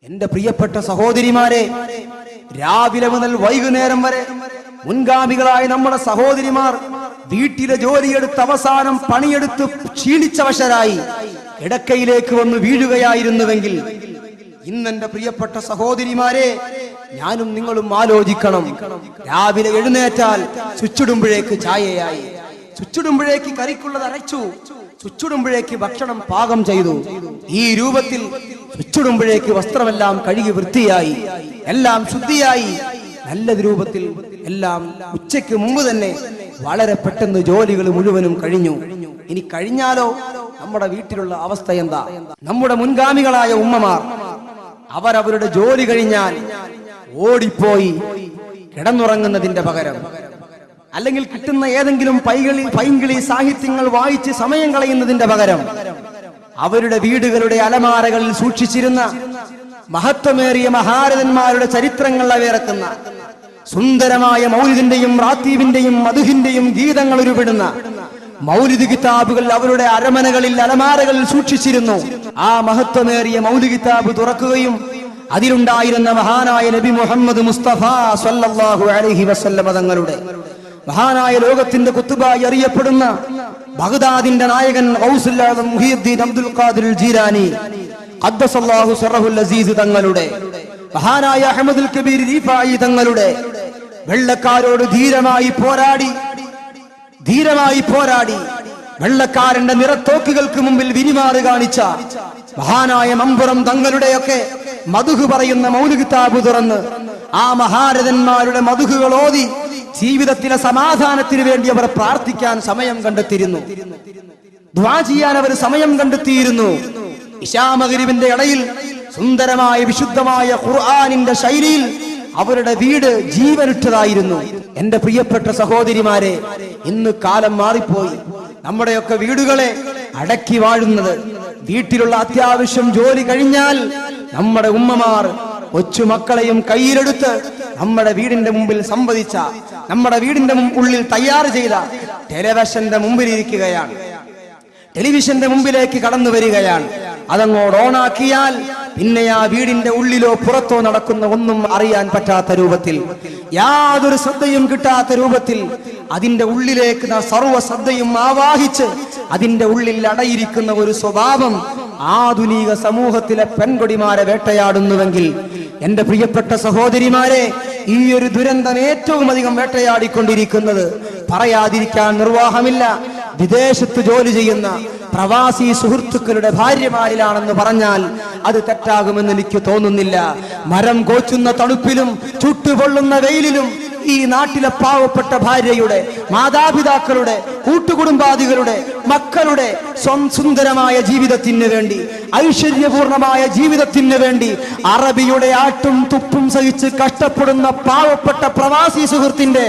എന്റെ പ്രിയപ്പെട്ട സഹോദരിമാരെ, രാവിലെ മുതൽ വൈകുന്നേരം വരെ മുൻഗാമികളായ നമ്മുടെ സഹോദരിമാർ വീട്ടിലെ ജോലിയെടുത്ത് അവസാനം പണിയെടുത്ത് ക്ഷീണിച്ചവശരായി കിടക്കയിലേക്ക് വന്ന് വീഴുകയായിരുന്നുവെങ്കിൽ ഇന്നെന്റെ പ്രിയപ്പെട്ട സഹോദരിമാരെ, ഞാനും നിങ്ങളും ആലോചിക്കണം. രാവിലെ എഴുന്നേറ്റാൽ ചുച്ചിടുമ്പോഴേക്ക് ചായയായി, ചുച്ചിടുമ്പോഴേക്ക് കറിക്കുള്ളത് അരച്ചു, ചുച്ചിടുമ്പോഴേക്ക് ഭക്ഷണം പാകം ചെയ്തു. ഈ രൂപത്തിൽ ചുച്ചിടുമ്പോഴേക്ക് വസ്ത്രമെല്ലാം കഴുകി വൃത്തിയായി, എല്ലാം ശുദ്ധിയായി, നല്ല രൂപത്തിൽ എല്ലാം ഉച്ചയ്ക്ക് മുമ്പ് തന്നെ വളരെ പെട്ടെന്ന് ജോലികൾ മുഴുവനും കഴിഞ്ഞു. ഇനി കഴിഞ്ഞാലോ നമ്മുടെ വീട്ടിലുള്ള അവസ്ഥ എന്താ? നമ്മുടെ മുൻഗാമികളായ ഉമ്മമാർ അവരവരുടെ ജോലി കഴിഞ്ഞാൽ ഓടിപ്പോയി കിടന്നുറങ്ങുന്നതിന്റെ പകരം, അല്ലെങ്കിൽ കിട്ടുന്ന ഏതെങ്കിലും പൈങ്കിളി സാഹിത്യങ്ങൾ വായിച്ച് സമയം കളയുന്നതിന്റെ പകരം അവരുടെ വീടുകളുടെ അലമാരകളിൽ സൂക്ഷിച്ചിരുന്ന മഹത്വമേറിയ മഹാരഥന്മാരുടെ ചരിത്രങ്ങൾ അവേറക്കുന്ന സുന്ദരമായ മൗലിദിന്റെയും റാത്തീബിന്റെയും മധുഹിന്റെയും ഗീതങ്ങൾ ഉരുവിടുന്ന മൗലിദ് കിതാബുകൾ അവരുടെ അരമനകളിൽ അലമാരകളിൽ സൂക്ഷിച്ചിരുന്നു. ആ മഹത്വമേറിയ മൗലിദ് കിതാബ് തുറക്കുകയും അതിലുണ്ടായിരുന്ന മഹാനായ നബി മുഹമ്മദ് മുസ്തഫ സല്ലല്ലാഹു അലൈഹി വസല്ലം തങ്ങളുടെ മഹാനായ ലോകത്തിന്റെ കുത്തുബായി അറിയപ്പെടുന്ന ബഗ്ദാദിന്റെ നായകൻ ഗൗസുൽ ആദം മുഹിയുദ്ദീൻ അബ്ദുൽ ഖാദിർ ജീലാനി ഖദ്ദസല്ലാഹു സിറഹുൽ അസീസ് തങ്ങളുടെ മഹാനായ അഹ്മദുൽ കബീർ റിഫായി തങ്ങളുടെ വെള്ളക്കാരോട് ധീരമായി പോരാടി വെള്ളക്കാരന്റെ നിറത്തോക്കുകൾക്ക് മുമ്പിൽ വിരിമാറ് കാണിച്ച മഹാനായ മമ്പുറം തങ്ങളുടെയൊക്കെ മധുഹ് പറയുന്ന മൗലിദ് കിതാബ് തുറന്ന് ആ മഹാരഥന്മാരുടെ മധുഹുകൾ ഓതി ജീവിതത്തിലെ സമാധാനത്തിന് വേണ്ടി അവർ പ്രാർത്ഥിക്കാൻ സമയം കണ്ടെത്തിയിരുന്നു, ദുആ ചെയ്യാൻ അവർ സമയം കണ്ടെത്തിയിരുന്നു. ഇശാ മഗ്രിബിന്റെ ഇടയിൽ സുന്ദരമായ വിശുദ്ധമായ ഖുർആനിന്റെ ശൈലിയിൽ അവരുടെ വീട് ജീവനിട്ടതായിരുന്നു. എന്റെ പ്രിയപ്പെട്ട സഹോദരിമാരെ, ഇന്ന് കാലം മാറിപ്പോയി. നമ്മുടെയൊക്കെ വീടുകളെ അടക്കി വാഴുന്നത്, വീട്ടിലുള്ള അത്യാവശ്യം ജോലി കഴിഞ്ഞാൽ നമ്മുടെ ഉമ്മമാർ കൊച്ചുമക്കളെയും കയ്യിലെടുത്ത് നമ്മുടെ വീടിന്റെ മുമ്പിൽ സംവദിച്ച, നമ്മുടെ വീടിന്റെ ഉള്ളിൽ തയ്യാർ ചെയ്ത ടെലിവിഷന്റെ മുമ്പിൽ ഇരിക്കുകയാണ്, ടെലിവിഷന്റെ മുമ്പിലേക്ക് കടന്നു വരികയാണ്. അതങ്ങോട്ട് ഓണാക്കിയാൽ പിന്നെ ആ വീടിന്റെ ഉള്ളിലോ പുറത്തോ നടക്കുന്ന ഒന്നും അറിയാൻ പറ്റാത്ത രൂപത്തിൽ, യാതൊരു ശ്രദ്ധയും കിട്ടാത്ത രൂപത്തിൽ അതിന്റെ ഉള്ളിലേക്ക് സർവ്വ ശ്രദ്ധയും ആവാഹിച്ച് അതിന്റെ ഉള്ളിൽ അടയിരിക്കുന്ന ഒരു സ്വഭാവം ആധുനിക സമൂഹത്തിലെ പെൺകൊടിമാരെ വേട്ടയാടുന്നുവെങ്കിൽ എന്റെ പ്രിയപ്പെട്ട സഹോദരിമാരെ, ഈ ഒരു ദുരന്തം ഏറ്റവും അധികം വേട്ടയാടിക്കൊണ്ടിരിക്കുന്നത് പറയാതിരിക്കാൻ നിർവാഹമില്ല. വിദേശത്ത് ജോലി ചെയ്യുന്ന പ്രവാസി സുഹൃത്തുക്കളുടെ ഭാര്യമാരിലാണെന്ന് പറഞ്ഞാൽ അത് തെറ്റാകുമെന്ന് എനിക്ക് തോന്നുന്നില്ല. മരം കോച്ചുന്ന തണുപ്പിലും ചുട്ടുപൊള്ളുന്ന വെയിലിലും ഈ നാട്ടിലെ പാവപ്പെട്ട ഭാര്യയുടെ, മാതാപിതാക്കളുടെ, കൂട്ടുകുടുംബാദികളുടെ, മക്കളുടെ സുന്ദരമായ ജീവിതത്തിന് വേണ്ടി, ഐശ്വര്യപൂർണമായ ജീവിതത്തിന് വേണ്ടി അറബിയുടെ ആട്ടും തുപ്പും സഹിച്ച് കഷ്ടപ്പെടുന്ന പാവപ്പെട്ട പ്രവാസി സുഹൃത്തിന്റെ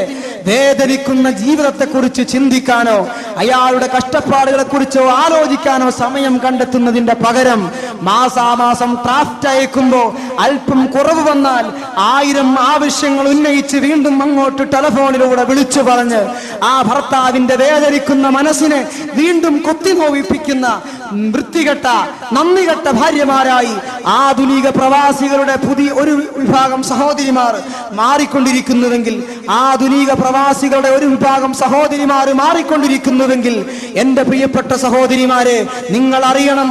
വേദനിക്കുന്ന ജീവിതത്തെക്കുറിച്ച് ചിന്തിക്കാനോ അയാളുടെ കഷ്ടപ്പാടുകളെ കുറിച്ചോ ആലോചിക്കാനോ സമയം കണ്ടെത്തുന്നതിന്റെ പകരം മാസാമാസം ഡ്രാഫ്റ്റ് അയക്കുമ്പോ അല്പം കുറവ് വന്നാൽ 1000 ആവശ്യങ്ങൾ ഉന്നയിച്ച് വീണ്ടും അങ്ങോട്ട് ടെലിഫോണിലൂടെ വിളിച്ചു പറഞ്ഞ് ആ ഭർത്താവിന്റെ വേദനിക്കുന്ന മനസ്സിനെ വീണ്ടും കൊത്തിനോവിപ്പിക്കുന്ന വൃത്തികെട്ട നന്ദികെട്ട ഭാര്യമാരായി ആധുനിക പ്രവാസികളുടെ പുതിയ ഒരു വിഭാഗം സഹോദരിമാർ മാറിക്കൊണ്ടിരിക്കുന്നുവെങ്കിൽ, ആധുനിക പ്രവാസികളുടെ ഒരു വിഭാഗം സഹോദരിമാർ മാറിക്കൊണ്ടിരിക്കുന്നുവെങ്കിൽ എന്റെ പ്രിയപ്പെട്ട സഹോദരിമാരെ, നിങ്ങൾ അറിയണം,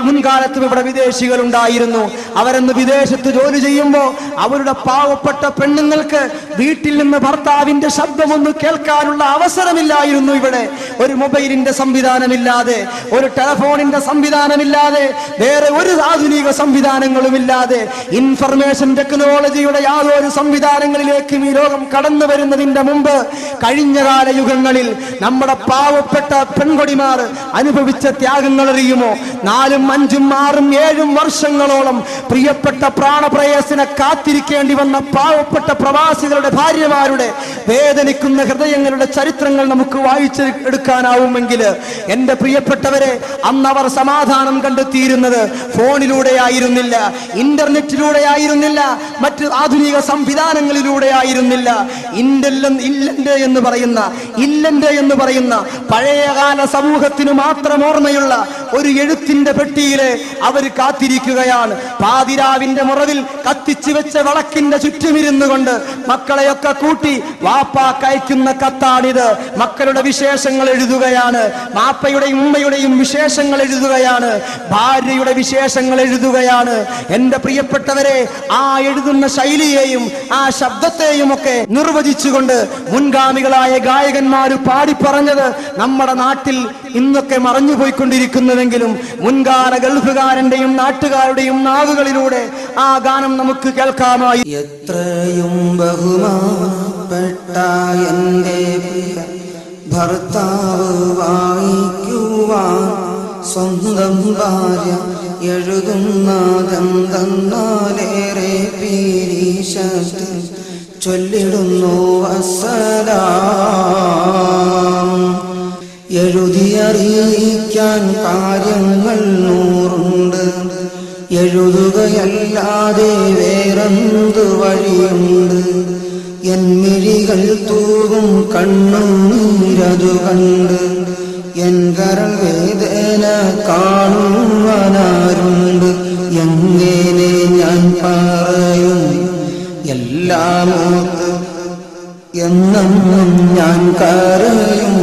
മുൻകാലത്തും ഇവിടെ വിദേശികൾ ഉണ്ടായിരുന്നു. അവരെന്ന് വിദേശത്ത് ജോലി ചെയ്യുമ്പോൾ അവരുടെ പാവപ്പെട്ട പെണ്ണുങ്ങൾക്ക് വീട്ടിൽ നിന്ന് ഭർത്താവിന്റെ ശബ്ദമൊന്ന് കേൾക്കാനുള്ള അവസരമില്ലായിരുന്നു. ഇവിടെ ഒരു മൊബൈലിന്റെ സംവിധാനമില്ലാതെ, ഒരു ടെലിഫോണിന്റെ സംവിധാനമില്ലാതെ, വേറെ ഒരു ആധുനിക സംവിധാനങ്ങളുമില്ലാതെ, ഇൻഫർമേഷൻ ടെക്നോളജിയുടെ യാതൊരു സംവിധാനങ്ങളിലേക്കും ഈ ലോകം കടന്നു വരുന്നതിന്റെ മുമ്പ് കഴിഞ്ഞകാല യുഗങ്ങളിൽ നമ്മുടെ പാവപ്പെട്ട പെൺകൊടിമാർ അനുഭവിച്ച ത്യാഗങ്ങൾ അറിയുമോ? 4, 5, 6, 7 വർഷങ്ങളോളം പ്രിയപ്പെട്ട പ്രാണപ്രേയസിനെ കാത്തിരിക്കേണ്ടി വന്ന പാവപ്പെട്ട പ്രവാസികളുടെ ഭാര്യമാരുടെ വേദനിക്കുന്ന ഹൃദയങ്ങളുടെ ചരിത്രങ്ങൾ നമുക്ക് വായിച്ച് എടുക്കാനാവുമെങ്കിൽ എന്റെ പ്രിയപ്പെട്ടവരെ, അന്നവർ സമാധാനം കണ്ടെത്തിയിരുന്നത് ഫോണിലൂടെ ആയിരുന്നില്ല, ഇന്റർനെറ്റിലൂടെ ആയിരുന്നില്ല, മറ്റ് ആധുനിക സംവിധാനങ്ങളിലൂടെ ആയിരുന്നില്ല. ഇല്ലന്റെ എന്ന് പറയുന്ന പഴയകാല സമൂഹത്തിന് മാത്രം ഓർമ്മയുള്ള ഒരു എഴുത്തിന്റെ പെട്ടിയില് അവർ കാത്തിരിക്കുകയാണ്. പാതിരാവിന്റെ മുറവിൽ കത്തിച്ചു വെച്ച വിളക്കിന്റെ ചുറ്റുമിരുന്നു കൊണ്ട് മക്കളെയൊക്കെ കൂട്ടി വാപ്പാക്കയക്കുന്ന കത്താണിത്. മക്കളുടെ വിശേഷങ്ങൾ എഴുതുകയാണ്, മാപ്പയുടെയും ഉമ്മയുടെയും വിശേഷങ്ങൾ എഴുതുകയാണ്, ഭാര്യയുടെ വിശേഷങ്ങൾ എഴുതുകയാണ്. എന്റെ പ്രിയപ്പെട്ടവരെ, ആ എഴുതുന്ന ശൈലിയെയും ആ ശബ്ദത്തെയും ഒക്കെ നിർവചിച്ചുകൊണ്ട് മുൻഗാമികളായ ഗായകന്മാർ പാടിപ്പറഞ്ഞത് നമ്മുടെ നാട്ടിൽ ഇന്നൊക്കെ മറഞ്ഞുപോയിക്കൊണ്ടിരിക്കുന്നുവെങ്കിലും മുൻകാല ഗൾഫുകാരന്റെയും നാട്ടുകാരുടെയും നാവുകളിലൂടെ ആ ഗാനം നമുക്ക് കേൾക്കാമായി. എത്രയും ബഹുമാനപ്പെട്ട എൻ്റെ ഭർത്താവ് വായിക്കുവാൻ സ്വന്തം ഭാര്യ എഴുതുന്നതെന്തെന്നാലേറെ പീരീശത്തിൽ ചൊല്ലിടുന്നു അസ്സലാം. എഴുതിയറിയിക്കാൻ കാര്യങ്ങൾ 100 എഴുതുകയല്ലാതെ വേറെന്തു വഴിയുണ്ട്. എൻ മിഴികൾ തൂകും കണ്ണുനീരതു കണ്ട് എൻ കരൾ വേദന കാണുവാനാരുണ്ട്. എങ്ങനെ ഞാൻ പറയും എല്ലാമോത്ത് എന്നെന്നും ഞാൻ കരയും.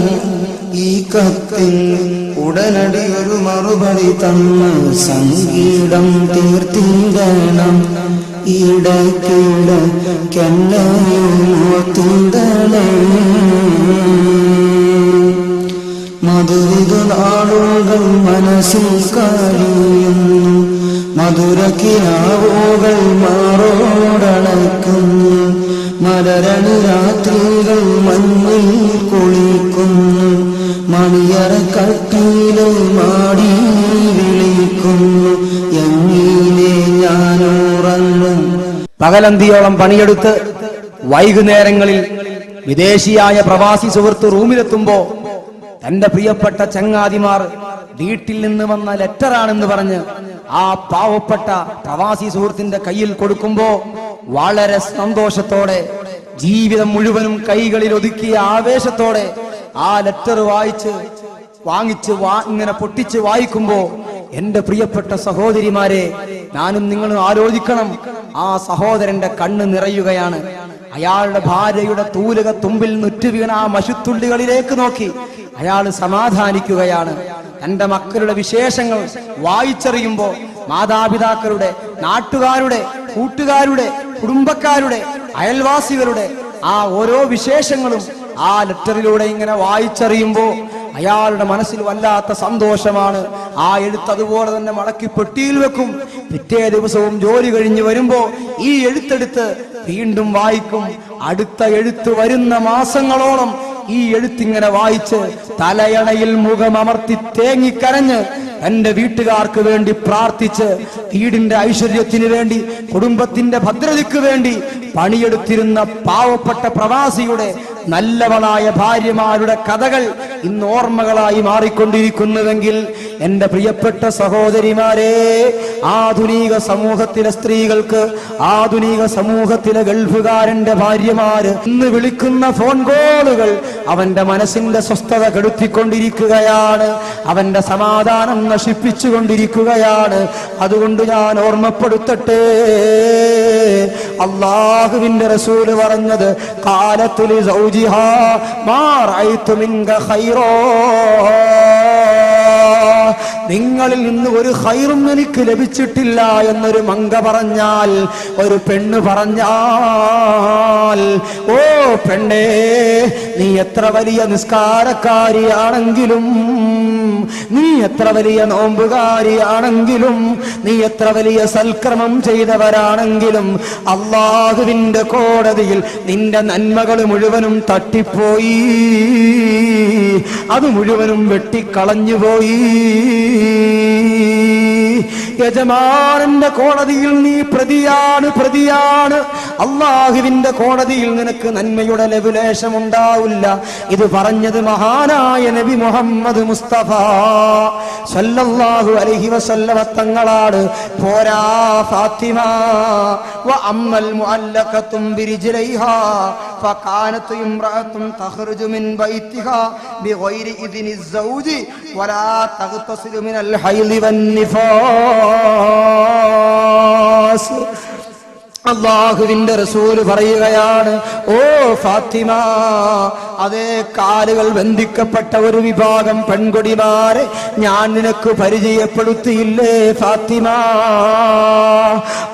ഈ കത്തിൽ ഉടനടി ഒരു മറുപടി തന്ന് സംഗീതം തീർത്തിടണം. ഇടയ്ക്കിടയ്ക്കെന്നോത്തിടണം. മധുരിത നാളുകൾ മനസ്സിൽ കഴിയുന്നു, മധുരക്കിനാവുകൾ മാറോടണയ്ക്കുന്നു. മലരണി രാത്രികൾ മഞ്ഞിൽ കുളിക്കുന്നു, മണിയറക്കട്ടിലെ മാടി വിളിക്കുന്നു. എങ്ങനെ ഞാനുറങ്ങും? പകലന്തിയോളം പണിയെടുത്ത് വൈകുന്നേരങ്ങളിൽ വിദേശിയായ പ്രവാസി സുഹൃത്ത് റൂമിലെത്തുമ്പോ തന്റെ പ്രിയപ്പെട്ട ചങ്ങാതിമാർ വീട്ടിൽ നിന്ന് വന്ന ലെറ്ററാണെന്ന് പറഞ്ഞ് ആ പാവപ്പെട്ട പ്രവാസി സുഹൃത്തിന്റെ കയ്യിൽ കൊടുക്കുമ്പോ വളരെ സന്തോഷത്തോടെ, ജീവിതം മുഴുവനും കൈകളിൽ ഒതുക്കിയ ആവേശത്തോടെ ആ ലെറ്റർ വാങ്ങിച്ച് ഇങ്ങനെ പൊട്ടിച്ച് വായിക്കുമ്പോ എന്റെ പ്രിയപ്പെട്ട സഹോദരിമാരെ, ഞാനും നിങ്ങളും ആലോചിക്കണം. ആ സഹോദരന്റെ കണ്ണ് നിറയുകയാണ്. അയാളുടെ ഭാര്യയുടെ തൂലക തുമ്പിൽ നുറ്റു വീണ ആ മശുത്തുള്ളികളിലേക്ക് നോക്കി അയാൾ സമാധാനിക്കുകയാണ്. തന്റെ മക്കളുടെ വിശേഷങ്ങൾ വായിച്ചറിയുമ്പോ മാതാപിതാക്കളുടെ, നാട്ടുകാരുടെ, കൂട്ടുകാരുടെ, കുടുംബക്കാരുടെ, അയൽവാസികളുടെ ആ ഓരോ വിശേഷങ്ങളും ആ ലെറ്ററിലൂടെ ഇങ്ങനെ വായിച്ചറിയുമ്പോ അയാളുടെ മനസ്സിൽ വല്ലാത്ത സന്തോഷമാണ്. ആ എഴുത്ത് അതുപോലെ തന്നെ മടക്കി പെട്ടിയിൽ വെക്കും. പിറ്റേ ദിവസവും ജോലി കഴിഞ്ഞ് വരുമ്പോ ഈ എഴുത്തെടുത്ത് വീണ്ടും വായിക്കും. അടുത്ത എഴുത്ത് വരുന്ന മാസങ്ങളോളം ഈ എഴുത്തിങ്ങനെ വായിച്ച് തലയണയിൽ മുഖമമർത്തി തേങ്ങിക്കരഞ്ഞ് എന്റെ വീട്ടുകാർക്ക് വേണ്ടി പ്രാർത്ഥിച്ച്, വീടിന്റെ ഐശ്വര്യത്തിന് വേണ്ടി, കുടുംബത്തിന്റെ ഭദ്രതയ്ക്ക് വേണ്ടി പണിയെടുത്തിരുന്ന പാവപ്പെട്ട പ്രവാസിയുടെ നല്ലവളായ ഭാര്യമാരുടെ കഥകൾ ഇന്ന് ഓർമ്മകളായി മാറിക്കൊണ്ടിരിക്കുന്നുവെങ്കിൽ എന്റെ പ്രിയപ്പെട്ട സഹോദരിമാരെ, ആധുനിക സമൂഹത്തിലെ സ്ത്രീകൾക്ക്, ആധുനിക സമൂഹത്തിലെ ഗൾഫുകാരന്റെ ഭാര്യമാര് ഇന്ന് വിളിക്കുന്ന ഫോൺ കോളുകൾ അവന്റെ മനസ്സിന്റെ സ്വസ്ഥത കെടുത്തിക്കൊണ്ടിരിക്കുകയാണ്, അവന്റെ സമാധാനം നശിപ്പിച്ചുകൊണ്ടിരിക്കുകയാണ്. അതുകൊണ്ട് ഞാൻ ഓർമ്മപ്പെടുത്തട്ടെ, അല്ലാഹുവിന്റെ റസൂൽ പറഞ്ഞത് ഖാലത്തുലി സൗജിഹാ മാ റഅയ്തു മിൻക ഖൈറാ, നിങ്ങളിൽ നിന്ന് ഒരു ഖൈറും എനിക്ക് ലഭിച്ചിട്ടില്ല എന്നൊരു മങ്ക പറഞ്ഞാൽ, ഒരു പെണ്ണ് പറഞ്ഞാൽ, ഓ പെണ്ണേ, നീ എത്ര വലിയ നിസ്കാരക്കാരിയാണെങ്കിലും, നീ എത്ര വലിയ നോമ്പുകാരിയാണെങ്കിലും, നീ എത്ര വലിയ സൽക്രമം ചെയ്തവരാണെങ്കിലും, അല്ലാഹുവിന്റെ കോടതിയിൽ നിന്റെ നന്മകൾ മുഴുവനും തട്ടിപ്പോയി, അത് മുഴുവനും വെട്ടിക്കളഞ്ഞുപോയി. യജമാനന്റെ കോടതിയിൽ നീ പ്രതിയാണ്. അള്ളാഹുവിന്റെ കോടതിയിൽ നിനക്ക് നന്മയുടെ ലഘുലേശം ഉണ്ടാവില്ല. ഇത് പറഞ്ഞത് മഹാനായ നബി മുഹമ്മദ് മുസ്തഫ സല്ലല്ലാഹു അലൈഹി വസല്ലമ തങ്ങളാണ്. പോരാ ഫാത്തിമ വ അമ്മൽ മുഅല്ലഖത്തും ബിരിജ്ലൈഹാ ഫകാനത് ഇംറഅത്തുൻ തഖ്റുജു മിൻ ബൈതിഹാ ബിഗൈരി ഇദ്നി الزوജി വലാ തഗ്തസിലു മിനൽ ഹൈളി വൻ നിഫാസ്. അല്ലാഹുവിന്റെ റസൂൽ പറയുകയാണ്, ഓ ഫാത്തിമ, അതേ കാലുകൾ ബന്ധിക്കപ്പെട്ട ഒരു വിഭാഗം പെൺകൊടിമാരെ ഞാൻ നിനക്ക് പരിചയപ്പെടുത്തിയില്ലേ ഫാത്തിമ?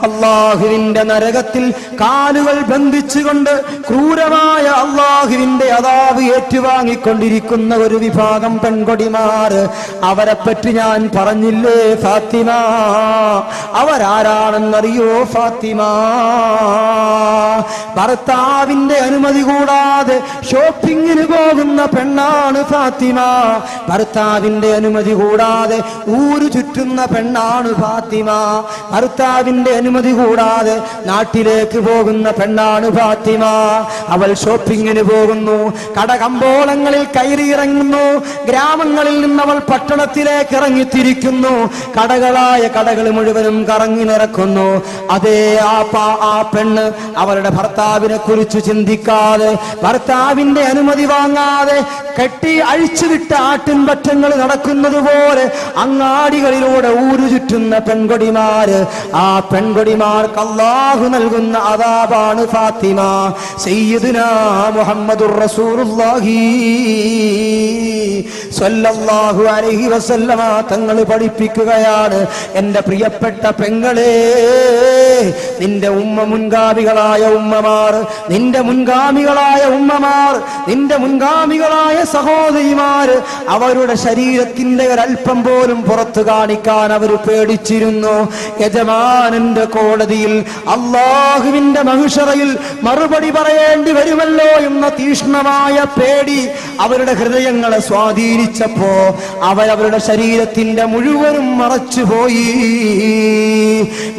അല്ലാഹുവിന്റെ നരകത്തിൽ കാലുകൾ ബന്ധിച്ചുകൊണ്ട് ക്രൂരമായ അല്ലാഹുവിന്റെ അദാബ് ഏറ്റുവാങ്ങിക്കൊണ്ടിരിക്കുന്ന ഒരു വിഭാഗം പെൺകൊടിമാർ, അവരെ പറ്റി ഞാൻ പറഞ്ഞില്ലേ ഫാത്തിമ? അവരാരാണെന്നറിയോ ഫാത്തിമ? ഭർത്താവിന്റെ അനുമതി കൂടാതെ ഷോപ്പിങ്ങിന് പോകുന്ന പെണ്ണാണ് ഫാത്തിമ. ഭർത്താവിന്റെ അനുമതി കൂടാതെ ഊരു ചുറ്റുന്ന പെണ്ണാണ് ഫാത്തിമ. ഭർത്താവിന്റെ അനുമതി കൂടാതെ നാട്ടിലേക്ക് പോകുന്ന പെണ്ണാണ് ഫാത്തിമ. അവൾ ഷോപ്പിങ്ങിന് പോകുന്നു, കടകമ്പോളങ്ങളിൽ കയറിയിറങ്ങുന്നു, ഗ്രാമങ്ങളിൽ നിന്ന് അവൾ പട്ടണത്തിലേക്ക് ഇറങ്ങിത്തിരിക്കുന്നു, കടകളായ കടകൾ മുഴുവനും കറങ്ങി നിറക്കുന്നു. അതേ ആ പെണ്ണ് അവളുടെ ഭർത്താവിനെ കുറിച്ച് ചിന്തിക്കാതെ, ഭർത്താവിന്റെ അനുമതി വാങ്ങാതെ കെട്ടി അഴിച്ചുവിട്ട ആട്ടിൻപറ്റങ്ങൾ നടക്കുന്നത് പോലെ അങ്ങാടികളിലൂടെ ഊരു ചുറ്റുന്ന പെൺകൊടിമാര്. ആ പെൺകൊടിമാർക്ക് അല്ലാഹു നൽകുന്ന അദാബാണ് ഫാത്തിമ. സയ്യിദുനാ മുഹമ്മദുർ റസൂലുള്ളാഹി സ്വല്ലല്ലാഹു അലൈഹി വസല്ലമ തങ്ങൾ പഠിപ്പിക്കുകയാണ്, എന്റെ പ്രിയപ്പെട്ട പെങ്ങളെ, നിന്റെ മുൻഗാമികളായ ഉമ്മമാർ, നിന്റെ മുൻഗാമികളായ ഉമ്മമാർ, നിന്റെ മുൻഗാമികളായ സഹോദരിമാർ, അവരുടെ ശരീരത്തിന്റെ ഒരൽപ്പം പോലും പുറത്തു കാണിക്കാൻ അവർ പേടിച്ചിരുന്നു. യജമാനന്റെ കോടതിയിൽ, അല്ലാഹുവിന്റെ മഹ്ശറയിൽ മറുപടി പറയേണ്ടി വരുമല്ലോ എന്ന തീക്ഷ്ണമായ പേടി അവരുടെ ഹൃദയങ്ങളെ സ്വാധീനിച്ചപ്പോ അവരവരുടെ ശരീരത്തിന്റെ മുഴുവനും മറച്ചുപോയി,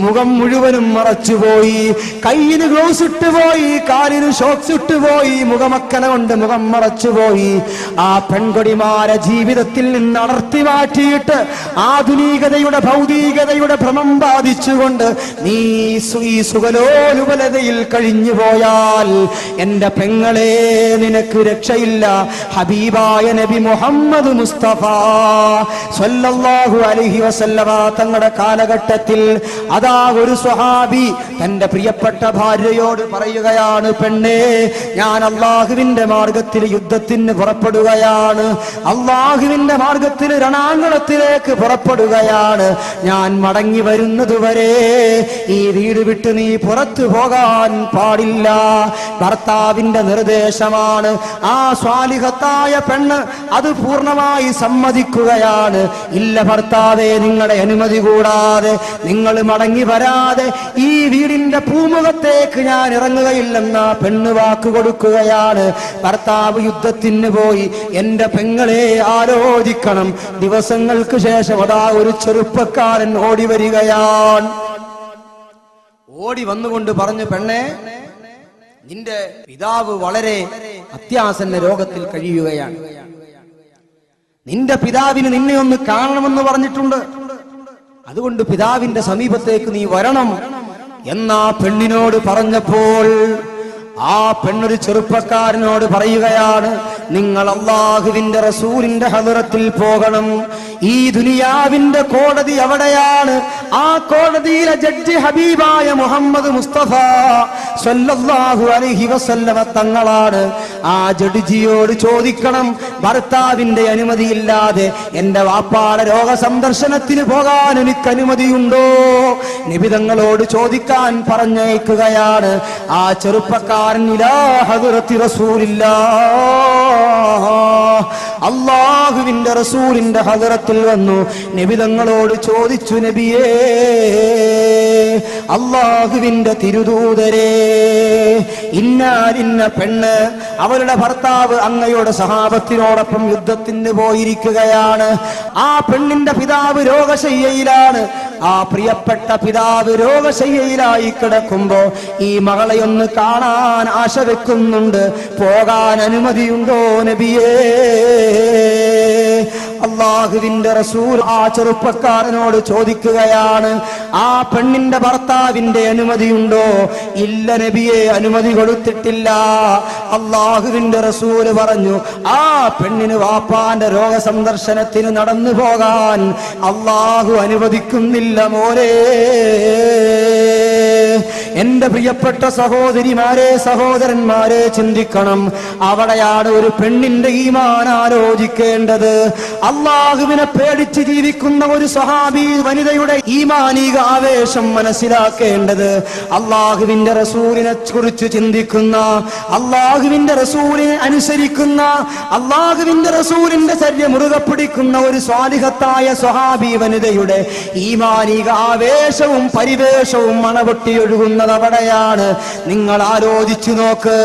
മുഖം മുഴുവനും മറച്ചുപോയി, കയ്യിന് ഗ്ലൗസ് ഇട്ടുപോയി, കാലിന് ഷോക്സ് ഇട്ടുപോയി, മുഖമക്കന കൊണ്ട് മുഖം മറച്ചുപോയി. ആ പെൺകൊടിമാരെ ജീവിതത്തിൽ നിന്ന് അടർത്തി മാറ്റിയിട്ട് ആധുനികതയുടെ ഭൗതികതയുടെ ഭ്രമം ബാധിച്ചുകൊണ്ട് നീ ഈ സുഖലോലുപലതയിൽ കഴിഞ്ഞു പോയാൽ എന്റെ പെങ്ങളെ, നിനക്ക് രക്ഷയില്ല. ഹബീബായ നബി മുഹമ്മദ് മുസ്തഫ സ്വല്ലല്ലാഹു അലൈഹി വസല്ലമ തങ്ങളുടെ കാലഘട്ടത്തിൽ അതാ ഒരു സ്വഹാബി തന്റെ പ്രിയപ്പെട്ട ഭാര്യയോട് പറയുകയാണ്, പെണ്ണേ, ഞാൻ അല്ലാഹുവിന്റെ മാർഗത്തിൽ യുദ്ധത്തിന് പുറപ്പെടുകയാണ്, അല്ലാഹുവിന്റെ മാർഗത്തിൽ രണാങ്കണത്തിലേക്ക് പുറപ്പെടുകയാണ്. ഞാൻ മടങ്ങി വരുന്നതുവരെ ഈ വീട് വിട്ട് നീ പുറത്തു പോകാൻ പാടില്ല. ഭർത്താവിന്റെ നിർദ്ദേശമാണ്. ആ സ്വാലിഹത്തായ പെണ്ണ് അത് പൂർണ്ണമായി സമ്മതിക്കുകയാണ്. ഇല്ല ഭർത്താവേ, നിങ്ങളുടെ അനുമതി കൂടാതെ, നിങ്ങൾ മടങ്ങി വരാതെ ഈ വീടിന്റെ പൂമുഖത്തേക്ക് ഞാൻ ഇറങ്ങുകയില്ലെന്ന പെണ്ണ് വാക്ക് കൊടുക്കുകയാണ്. ഭർത്താവ് യുദ്ധത്തിന് പോയി. എന്റെ പെങ്ങളെ ആലോചിക്കണം, ദിവസങ്ങൾക്ക് ശേഷം അതാ ഒരു ചെറുപ്പക്കാരൻ ഓടി വരികയാണ്. ഓടി വന്നുകൊണ്ട് പറഞ്ഞു, പെണ്ണെ, നിന്റെ പിതാവ് വളരെ അത്യാസന്ന രോഗത്തിൽ കഴിയുകയാണ്, നിന്റെ പിതാവിന് നിന്നെ ഒന്ന് കാണണമെന്ന് പറഞ്ഞിട്ടുണ്ട്, അതുകൊണ്ട് പിതാവിന്റെ സമീപത്തേക്ക് നീ വരണം എന്നാ പെണ്ണിനോട് പറഞ്ഞപ്പോൾ ആ പെണ്ണൊരു ചെറുപ്പക്കാരനോട് പറയുകയാണ്, നിങ്ങൾ അല്ലാഹുവിന്റെ റസൂലിന്റെ ഹദറത്തിൽ പോകണം. ഈ ദുനിയാവിന്റെ കോടതി എവിടെയാണ്? ആ കോടതിയിലെ ജഡ്ജി ഹബീബായ മുഹമ്മദ് മുസ്തഫ സ്വല്ലല്ലാഹു അലൈഹി വസല്ലമ തങ്ങളാണ്. ആ ജഡ്ജിയോട് ചോദിക്കണം, ഭർത്താവിന്റെ അനുമതിയില്ലാതെ എന്റെ വാപ്പാടെ രോഗസന്ദർശനത്തിന് പോകാൻ എനിക്ക് അനുമതിയുണ്ടോ? നബി തങ്ങളോട് ചോദിക്കാൻ പറഞ്ഞയക്കുകയാണ്. ആ ചെറുപ്പക്കാരൻ ഇലാ ഹദറത്തി റസൂലില്ലാഹ്, അല്ലാഹുവിന്റെ റസൂലിന്റെ ഹദറത്തിൽ വന്നു. നബി തങ്ങളോട് ചോദിച്ചു, നബിയേ, അല്ലാഹുവിന്റെ തിരുദൂതരേ, ഇന്നാലിന്ന പെണ്ണ് അവളുടെ ഭർത്താവ് അങ്ങയുടെ സഹാബത്തിനോടൊപ്പം യുദ്ധത്തിന് പോയിരിക്കുകയാണ്. ആ പെണ്ണിന്റെ പിതാവ് രോഗശയ്യയിലാണ്. ആ പ്രിയപ്പെട്ട പിതാവ് രോഗശയ്യയിലായി കിടക്കുമ്പോ ഈ മകളെ ഒന്ന് കാണാൻ ആശ വെക്കുന്നുണ്ട്. പോകാൻ അനുമതിയുണ്ടോ നബിയേ? അല്ലാഹുവിന്റെ റസൂൽ ആ ചെറുപ്പക്കാരനോട് ചോദിക്കുകയാണ്, ആ പെണ്ണിന്റെ ഭർത്താവിന്റെ അനുമതിയുണ്ടോ? ഇല്ല നബിയെ, അനുമതി കൊടുത്തിട്ടില്ല. അല്ലാഹുവിന്റെ റസൂൽ പറഞ്ഞു, ആ പെണ്ണിന് വാപ്പാന്റെ രോഗസന്ദർശനത്തിന് നടന്നു പോകാൻ അല്ലാഹു അനുവദിക്കുന്നില്ല മോനെ. എന്റെ പ്രിയപ്പെട്ട സഹോദരിമാരെ, സഹോദരന്മാരെ, ചിന്തിക്കണം. അവിടെയാണ് ഒരു പെണ്ണിന്റെ ഈമാൻ ആലോചിക്കേണ്ടത്. അള്ളാഹുവിനെ പേടിച്ച് ജീവിക്കുന്ന ഒരു സ്വഹാബി വനിതയുടെ ഈമാനിക ആവേശം മനസ്സിലാക്കേണ്ടത്. അള്ളാഹുവിന്റെ റസൂലിനെ കുറിച്ച് ചിന്തിക്കുന്ന, അള്ളാഹുവിന്റെ റസൂലിനെ അനുസരിക്കുന്ന, അള്ളാഹുവിന്റെ റസൂലിന്റെ ചര്യ മുറുകെ പിടിക്കുന്ന ഒരു സ്വാലിഹത്തായ സ്വഹാബി വനിതയുടെ ഈമാനിക ആവേശവും പരിവേഷവും മണപൊട്ടിയൊഴുകുന്നത് അവിടെയാണ്. നിങ്ങൾ ആലോചിച്ചു നോക്ക്.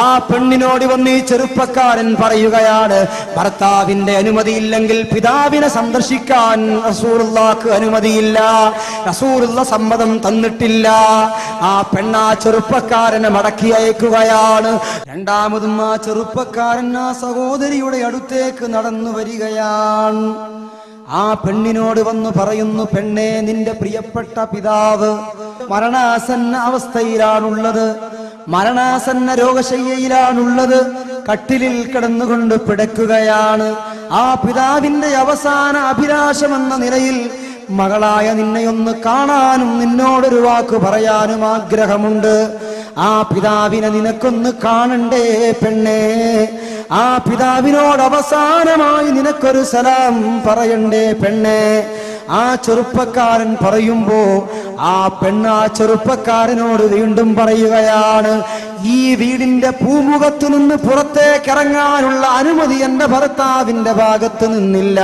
ആ പെണ്ണിനോട് വന്ന് ഈ ചെറുപ്പക്കാരൻ പറയുകയാണ്, ഭർത്താവിന്റെ അനുമതിയില്ലെങ്കിൽ പിതാവിനെ സന്ദർശിക്കാൻ റസൂലുള്ളാഹിക്ക് അനുമതിയില്ല, റസൂലുള്ള സമ്മതം തന്നിട്ടില്ല. ആ പെണ്ണാ ചെറുപ്പക്കാരനെ മടക്കി അയക്കുകയാണ്. രണ്ടാമതും ആ ചെറുപ്പക്കാരൻ ആ സഹോദരിയുടെ അടുത്തേക്ക് നടന്നു വരികയാണ്. ആ പെണ്ണിനോട് വന്നു പറയുന്നു, പെണ്ണേ, നിന്റെ പ്രിയപ്പെട്ട പിതാവ് മരണാസന്ന അവസ്ഥയിലാണുള്ളത്, മരണാസന്ന രോഗശയ്യയിലാണുള്ളത്, കട്ടിലിൽ കിടന്നുകൊണ്ട് പിടക്കുകയാണ്. ആ പിതാവിന്റെ അവസാന അഭിലാഷമെന്ന നിലയിൽ മകളായ നിന്നെയൊന്ന് കാണാനും നിന്നോടൊരു വാക്ക് പറയാനും ആഗ്രഹമുണ്ട്. ആ പിതാവിനെ നിനക്കൊന്ന് കാണണ്ടേ പെണ്ണേ? ആ പിതാവിനോട് അവസാനമായി നിനക്കൊരു സലാം പറയണ്ടേ പെണ്ണേ? ആ ചെറുപ്പക്കാരൻ പറയുമ്പോ ആ പെണ്ണ് ആ ചെറുപ്പക്കാരനോട് വീണ്ടും പറയുകയാണ്, ഈ വീടിന്റെ പൂമുഖത്തു നിന്ന് പുറത്തേക്ക് ഇറങ്ങാനുള്ള അനുമതി എന്റെ ഭർത്താവിന്റെ ഭാഗത്ത് നിന്നില്ല.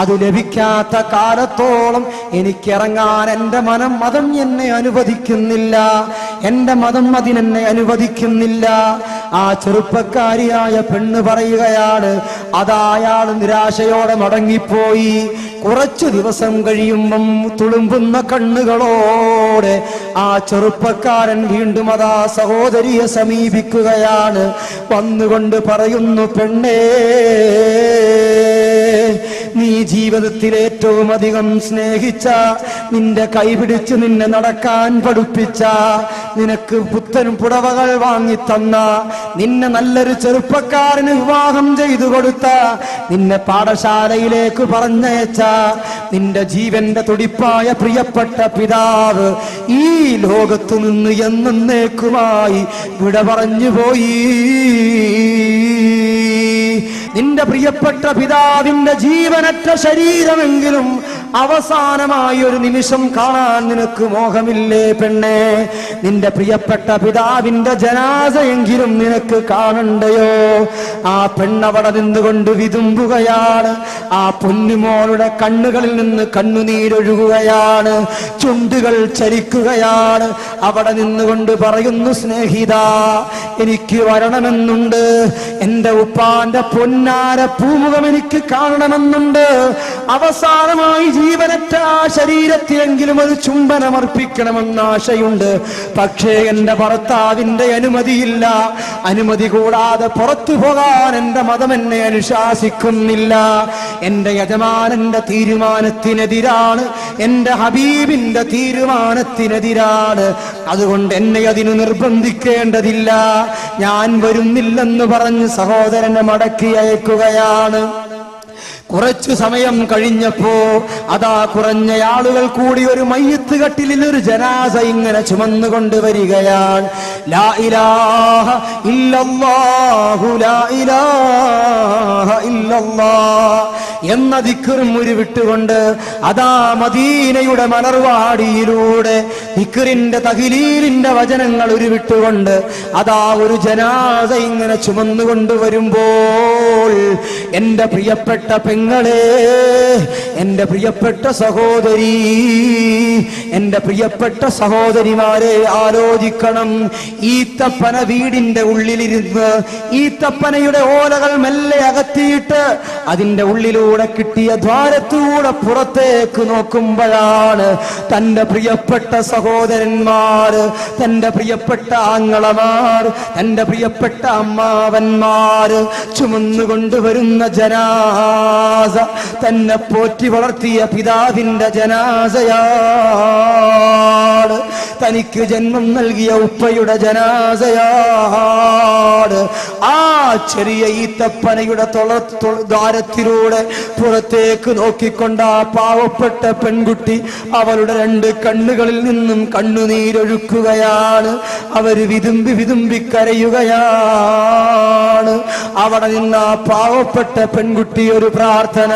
അത് ലഭിക്കാത്ത കാലത്തോളം എനിക്കിറങ്ങാൻ എന്റെ മതം എന്നെ അനുവദിക്കുന്നില്ല, എന്റെ മതം അതിനെന്നെ അനുവദിക്കുന്നില്ല. ആ ചെറുപ്പക്കാരിയായ പെണ്ണ് പറയുകയാണ്, അതായാൾ നിരാശയോടെ മടങ്ങിപ്പോയി. കുറച്ചു ദിവസം കഴിയുമ്പം തുളുമ്പുന്ന കണ്ണുകളോടെ ആ ചെറുപ്പക്കാരൻ വീണ്ടും അതാ സഹോദരിയെ സമീപിക്കുകയാണ്. വന്നുകൊണ്ട് പറയുന്നു, പെണ്ണേ, നീ ജീവിതത്തിൽ ഏറ്റവും അധികം സ്നേഹിച്ച, നിന്റെ കൈപിടിച്ച് നിന്നെ നടക്കാൻ പഠിപ്പിച്ച, നിനക്ക് പുത്തൻ പുടവകൾ വാങ്ങിത്തന്ന, നിന്നെ നല്ലൊരു ചെറുപ്പക്കാരന് വിവാഹം ചെയ്തു കൊടുത്ത, നിന്നെ പാഠശാലയിലേക്ക് പറഞ്ഞയച്ച, നിന്റെ ജീവന്റെ തുടിപ്പായ പ്രിയപ്പെട്ട പിതാവ് ഈ ലോകത്തു നിന്ന് എന്നേക്കുമായി വിട പറഞ്ഞു പോയി. നിന്റെ പ്രിയപ്പെട്ട പിതാവിന്റെ ജീവനറ്റ ശരീരമെങ്കിലും അവസാനമായി ഒരു നിമിഷം കാണാൻ നിനക്ക് മോഹമില്ലേ പെണ്ണേ? നിന്റെ പ്രിയപ്പെട്ട പിതാവിന്റെ ജനാസയെങ്കിലും നിനക്ക് കാണണ്ടയോ? ആ പെണ്ണവിടെ നിന്നുകൊണ്ട് വിതുമ്പുകയാണ്. ആ പൊന്നുമോളുടെ കണ്ണുകളിൽ നിന്ന് കണ്ണുനീരൊഴുകുകയാണ്, ചുണ്ടുകൾ ചലിക്കുകയാണ്. അവിടെ നിന്നുകൊണ്ട് പറയുന്നു, സ്നേഹിത, എനിക്ക് വരണമെന്നുണ്ട്, എന്റെ ഉപ്പാന്റെ പൊന്നാര പൂമുഖം എനിക്ക് കാണണമെന്നുണ്ട്. അവസാനമായി ജീവനറ്റ ആ ശരീരത്തിലെങ്കിലും ഒരു ചുംബനമർപ്പിക്കണമെന്ന ആശയുണ്ട്. പക്ഷേ എന്റെ ഭർത്താവിന്റെ അനുമതിയില്ല. അനുമതി കൂടാതെ പുറത്തു പോകാൻ എന്റെ മതം എന്നെ അനുശാസിക്കുന്നില്ല. എന്റെ യജമാനന്റെ തീരുമാനത്തിനെതിരാണ്, എന്റെ ഹബീബിന്റെ തീരുമാനത്തിനെതിരാണ്. അതുകൊണ്ട് എന്നെ അതിന് നിർബന്ധിക്കേണ്ടതില്ല. ഞാൻ വരുന്നില്ലെന്ന് പറഞ്ഞ് സഹോദരനെ മടക്കി അയക്കുകയാണ്. കുറച്ചു സമയം കഴിഞ്ഞപ്പോ അതാ കുറഞ്ഞ ആളുകൾ കൂടി ഒരു മയ്യത്ത് കട്ടിലിൽ ഒരു ജനാസ ഇങ്ങനെ ചുമന്നുകൊണ്ട് വരികയാണ്. ലാ ഇലാഹ ഇല്ലല്ലാഹു ലാ ഇലാഹ ഇല്ലല്ലാഹ് എന്ന ദിക്റും ഉരുവിട്ടുകൊണ്ട് അതാ മദീനയുടെ മലർവാടിയിലൂടെ ദിക്റിന്റെ തഹ്ലീലിന്റെ വചനങ്ങൾ ഉരുവിട്ടുകൊണ്ട് അതാ ഒരു ജനാസ ഇങ്ങനെ ചുമന്നുകൊണ്ട് വരുമ്പോൾ എന്റെ പ്രിയപ്പെട്ട പെങ്ങളെ, എന്റെ പ്രിയപ്പെട്ട സഹോദരി, എന്റെ പ്രിയപ്പെട്ട സഹോദരിമാരെ, ആലോചിക്കണം. ഈത്തപ്പന വീടിന്റെ ഉള്ളിലിരുന്ന് ഈത്തപ്പനയുടെ ഓലകൾ മെല്ലെ അകറ്റിയിട്ട് അതിന്റെ ഉള്ളിലൂടെ കിട്ടിയ ദ്വാരത്തൂടെ പുറത്തേക്ക് നോക്കുമ്പോഴാണ് തന്റെ പ്രിയപ്പെട്ട സഹോദരന്മാർ, തന്റെ പ്രിയപ്പെട്ട ആങ്ങളമാർ, തന്റെ പ്രിയപ്പെട്ട അമ്മാവന്മാർ ചുമന്നുകൊണ്ടുവരുന്ന ജനാസ തന്നെ പോറ്റി വളർത്തിയ പിതാവിന്റെ ജനാസയാണ്, തനിക്ക് ജന്മം നൽകിയ ഉപ്പയുടെ ജനാസയാണ്. ആ ചെറിയ ഈത്തപ്പനയുടെ ദ്വാരത്തിലൂടെ പുറത്തേക്ക് നോക്കിക്കൊണ്ട് ആ പാവപ്പെട്ട പെൺകുട്ടി അവളുടെ 2 കണ്ണുകളിൽ നിന്നും കണ്ണുനീരൊഴുക്കുകയാണ്. അവര് വിതുമ്പി കരയുകയാണ്. അവിടെ നിന്ന് ആ പാവപ്പെട്ട പെൺകുട്ടി ഒരു പ്രാർത്ഥന,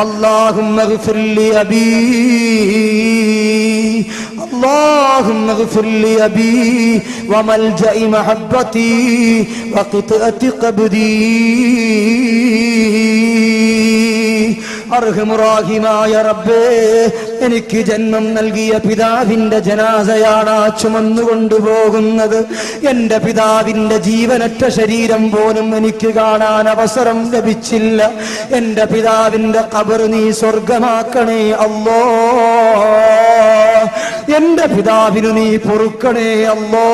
അല്ലാഹുമ്മ ഗ്ഫിർ ലി അബീ, اللهم اغفر لي أبي وملجأ محبتي وقطعة قبدي. അർഹമുറാഹിമായ റബ്ബേ, എനിക്ക് ജന്മം നൽകിയ പിതാവിന്റെ ജനാസയാണ് ചുമന്നുകൊണ്ടുപോകുന്നത്. എന്റെ പിതാവിന്റെ ജീവനറ്റ ശരീരം പോലും എനിക്ക് കാണാൻ അവസരം ലഭിച്ചില്ല. എന്റെ പിതാവിന്റെ ഖബർ നീ സ്വർഗമാക്കണേ അല്ലാ. എന്റെ പിതാവിനു നീ പൊറുക്കണേ അല്ലാ.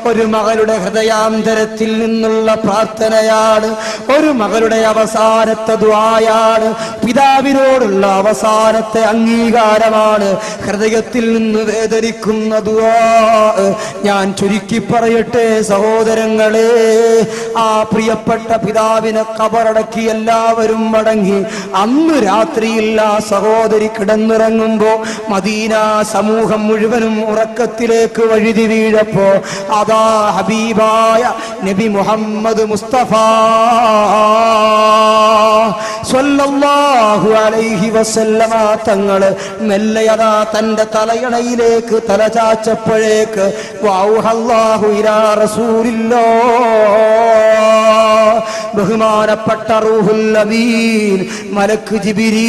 ഒരു മകളുടെ ഹൃദയാന്തരത്തിൽ നിന്നുള്ള പ്രാർത്ഥനയാണ്, ഒരു മകളുടെ അവസാനത്തെ ദുആയാണ്, പിതാവിനോടുള്ള അവസാനത്തെ അംഗീകാരമാണ്, ഹൃദയത്തിൽ നിന്ന് വേദനിക്കുന്ന ദുആ. ഞാൻ ചുരുക്കി പറയട്ടെ സഹോദരങ്ങളെ, ആ പ്രിയപ്പെട്ട പിതാവിനെ ഖബറടക്കി എല്ലാവരും മടങ്ങി അന്ന് രാത്രിയിൽ ആ സഹോദരി കിടന്നിറങ്ങുമ്പോ മദീന സമൂഹം മുഴുവനും ഉറക്കത്തിലേക്ക് വഴുതി വീഴപ്പോ അതാ ഹബീബായ നബി മുഹമ്മദ് മുസ്തഫ സ്വല്ലല്ലാഹു അലൈഹി വസല്ലമ തങ്ങള് മെല്ലയതാ തന്റെ തലയണയിലേക്ക് തല ചാച്ചപ്പോഴേക്ക് വഔഹല്ലാഹു ഇലാ റസൂലില്ലാഹ്, ബഹുമാനപ്പെട്ട റൂഹുൽ അമീൻ മലക്ക് ജിബ്രീൽ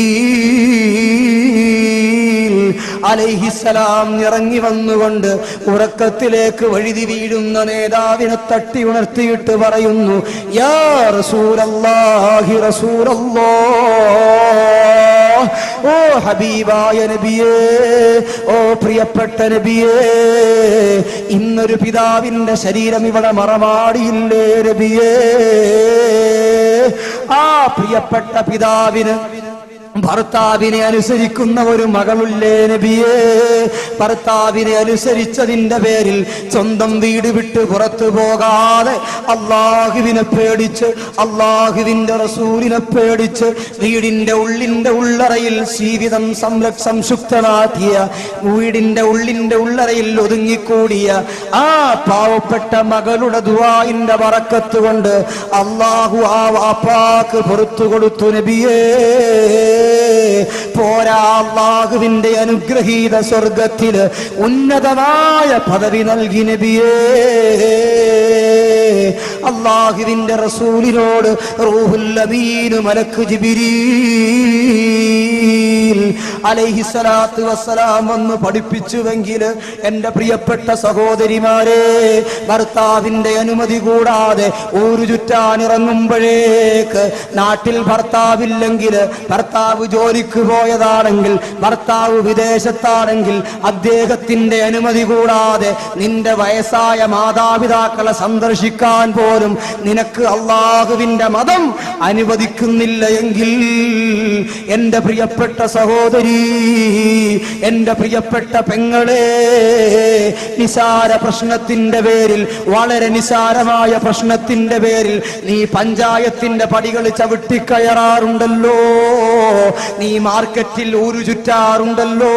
അലൈഹിസ്സലാം ഇറങ്ങി വന്നുകൊണ്ട് ഉറക്കത്തിലേക്ക് വഴുതി വീഴുന്ന നേതാവിനെ തട്ടി ഉണർത്തിയിട്ട് പറയുന്നു, യാ റസൂലല്ലാഹി റസൂലല്ലാഹ്, ഓ ഹബീബായ നബിയേ, ഓ പ്രിയപ്പെട്ട നബിയേ, ഇന്നൊരു പിതാവിന്റെ ശരീരം ഇവിടെ മറമാടിയില്ലേ നബിയേ. ആ പ്രിയപ്പെട്ട പിതാവിന് ഭർത്താവിനെ അനുസരിക്കുന്ന ഒരു മകളുള്ളേ നബിയേ. ഭർത്താവിനെ അനുസരിച്ചതിന്റെ പേരിൽ സ്വന്തം വീട് വിട്ട് പുറത്തു പോകാതെ അള്ളാഹുവിനെ പേടിച്ച് അള്ളാഹുവിന്റെ റസൂലിനെ പേടിച്ച് വീടിന്റെ ഉള്ളറയിൽ ജീവിതം സംശുക്തമാക്കിയ, വീടിന്റെ ഉള്ളറയിൽ ഒതുങ്ങിക്കൂടിയ ആ പാവപ്പെട്ട മകളുടെ ദുആഇന്റെ ബറക്കത്ത് കൊണ്ട് അള്ളാഹു ആ വാപ്പാക്ക് പുറത്തു കൊടുത്തു നബിയേ. പോരാ, അല്ലാഹുവിന്റെ അനുഗ്രഹീത സ്വർഗത്തില് ഉന്നതമായ പദവി നൽകി നബിയേ. അല്ലാഹുവിന്റെ റസൂലിനോട് റൂഹുൽ അമീൻ മലക്ക് ജിബ്രീൽ അലൈഹിസ്സലാത്തു വസ്സലാം വന്ന് പഠിപ്പിച്ചുവെങ്കിൽ എന്റെ പ്രിയപ്പെട്ട സഹോദരിമാരെ, ഭർത്താവിന്റെ അനുമതി കൂടാതെ ഊരു ചുറ്റാനിറങ്ങുമ്പോഴേക്ക് നാട്ടിൽ ഭർത്താവില്ലെങ്കിൽ, ഭർത്താവ് ജോലിക്ക് പോയതാണെങ്കിൽ, ഭർത്താവ് വിദേശത്താണെങ്കിൽ അദ്ദേഹത്തിന്റെ അനുമതി കൂടാതെ നിന്റെ വയസ്സായ മാതാപിതാക്കളെ സന്ദർശിക്കാൻ പോലും നിനക്ക് അള്ളാഹുവിന്റെ മതം അനുവദിക്കുന്നില്ല എങ്കിൽ എന്റെ പ്രിയപ്പെട്ട സഹോദരി, എന്റെ പ്രിയപ്പെട്ട പെങ്ങളെ, നിസാര പ്രശ്നത്തിന്റെ പേരിൽ, വളരെ നിസാരമായ പ്രശ്നത്തിന്റെ പേരിൽ നീ പഞ്ചായത്തിന്റെ പടികൾ ചവിട്ടിക്കയറാറുണ്ടല്ലോ, നീ മാർക്കറ്റിൽ ഊരു ചുറ്റാറുണ്ടല്ലോ,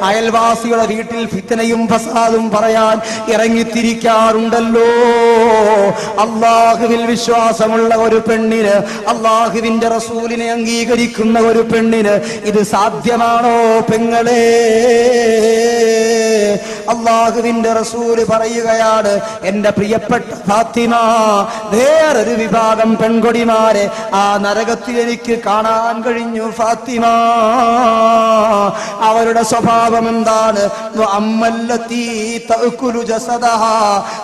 അയൽവാസികളുടെ വീട്ടിൽ ഫിത്നയും ഫസാദും പറയാൻ ഇറങ്ങിത്തിരിക്കാറുണ്ടല്ലോ. അള്ളാഹുവിൽ വിശ്വാസമുള്ള ഒരു പെണ്ണിന്, അള്ളാഹുവിന്റെ റസൂലിനെ അംഗീകരിക്കുന്ന ഒരു പെണ്ണിന് ഇത് സാധ്യമാണോ പെങ്ങളെ? അള്ളാഹുവിന്റെ റസൂല് പറയുകയാണ്, എന്റെ പ്രിയപ്പെട്ട ഫാത്തിമ, വേറൊരു വിഭാഗം പെൺകൊടിമാരെ ആ നരകത്തിൽ എനിക്ക് കാണാൻ കഴിഞ്ഞു ഫാത്തിമ. അവരുടെ സ്വഭാവം എന്താണ്? അമ്മല്ലതീ തഅകുലു ജസദഹാ